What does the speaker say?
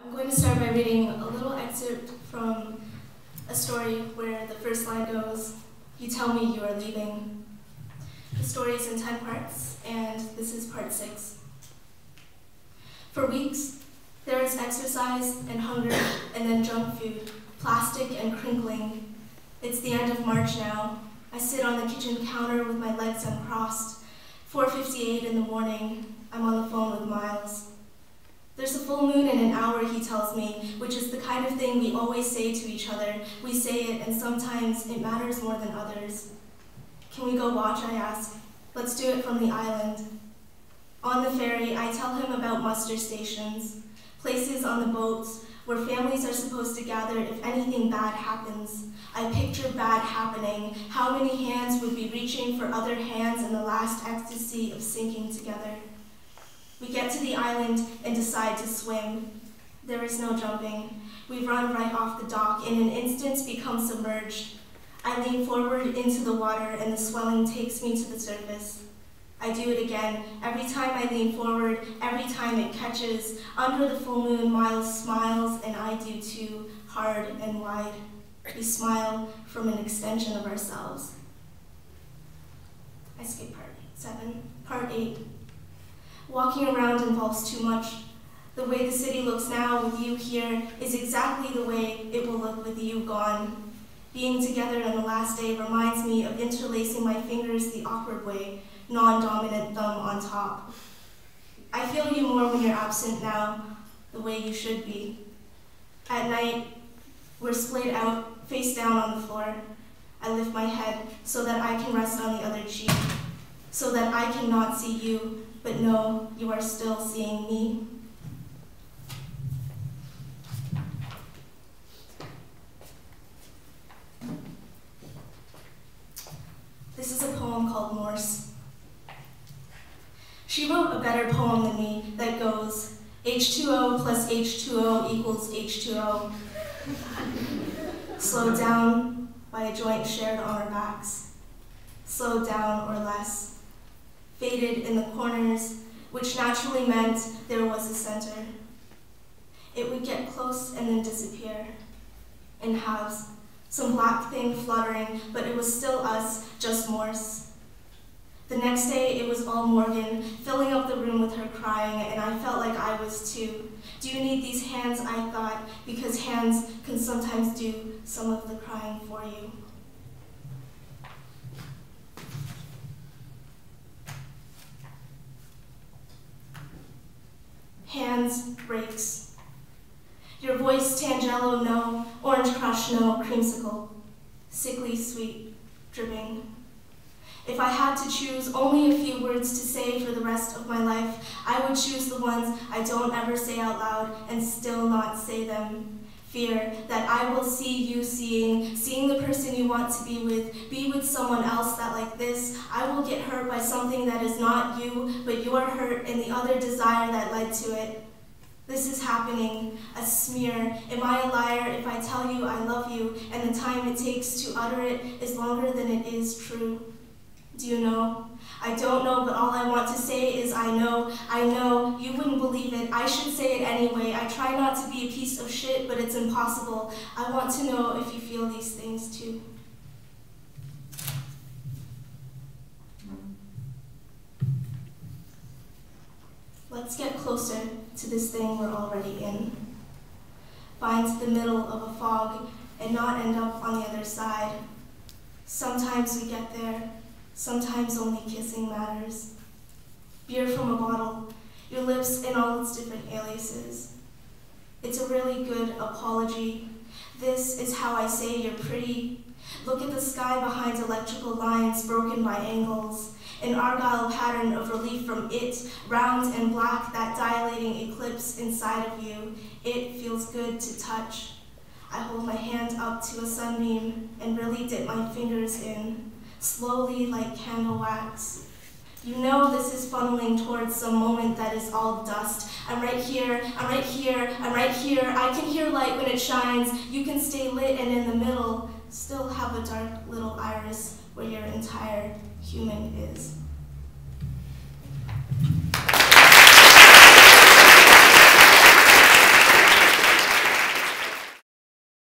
I'm going to start by reading a little excerpt from a story where the first line goes, "You tell me you are leaving." The story is in 10 parts, and this is part 6. For weeks, there is exercise and hunger and then junk food, plastic and crinkling. It's the end of March now. I sit on the kitchen counter with my legs uncrossed. 4:58 in the morning, I'm on the phone with Miles. There's a full moon in an hour, he tells me, which is the kind of thing we always say to each other. We say it, and sometimes it matters more than others. Can we go watch, I ask. Let's do it from the island. On the ferry, I tell him about muster stations, places on the boats where families are supposed to gather if anything bad happens. I picture bad happening, how many hands would be reaching for other hands in the last ecstasy of sinking together. We get to the island and decide to swim. There is no jumping. We run right off the dock, in an instant become submerged. I lean forward into the water and the swelling takes me to the surface. I do it again. Every time I lean forward, every time it catches. Under the full moon, Miles smiles and I do too, hard and wide. We smile from an extension of ourselves. I skip part 7. Part 8. Walking around involves too much. The way the city looks now with you here is exactly the way it will look with you gone. Being together on the last day reminds me of interlacing my fingers the awkward way, non-dominant thumb on top. I feel you more when you're absent now, the way you should be. At night, we're splayed out, face down on the floor. I lift my head so that I can rest on the other cheek, so that I cannot see you, but know you are still seeing me. This is a poem called Morse. She wrote a better poem than me that goes, H2O plus H2O equals H2O. Slowed down by a joint shared on our backs. Slowed down or less. Faded in the corners, which naturally meant there was a center. It would get close and then disappear in halves. Some black thing fluttering, but it was still us, just Morse. The next day, it was all Morgan, filling up the room with her crying, and I felt like I was too. Do you need these hands, I thought, because hands can sometimes do some of the crying for you. Hands breaks. Your voice, Tangelo, no. Orange Crush, no. Creamsicle. Sickly sweet, dripping. If I had to choose only a few words to say for the rest of my life, I would choose the ones I don't ever say out loud and still not say them. Fear that I will see you seeing the person you want to be with someone else that like this, I will get hurt by something that is not you, but your hurt and the other desire that led to it. This is happening, a smear. Am I a liar if I tell you I love you and the time it takes to utter it is longer than it is true? Do you know? I don't know, but all I want to say is I know, you wouldn't believe it. I should say it anyway. I try not to be a piece of shit, but it's impossible. I want to know if you feel these things too. Let's get closer to this thing we're already in. Find the middle of a fog and not end up on the other side. Sometimes we get there. Sometimes only kissing matters. Beer from a bottle, your lips in all its different aliases. It's a really good apology. This is how I say you're pretty. Look at the sky behind electrical lines broken by angles. An argyle pattern of relief from it, round and black, that dilating eclipse inside of you. It feels good to touch. I hold my hand up to a sunbeam and really dip my fingers in. Slowly like candle wax. You know this is funneling towards some moment that is all dust. I'm right here, I'm right here, I'm right here. I can hear light when it shines. You can stay lit and in the middle, still have a dark little iris where your entire human is.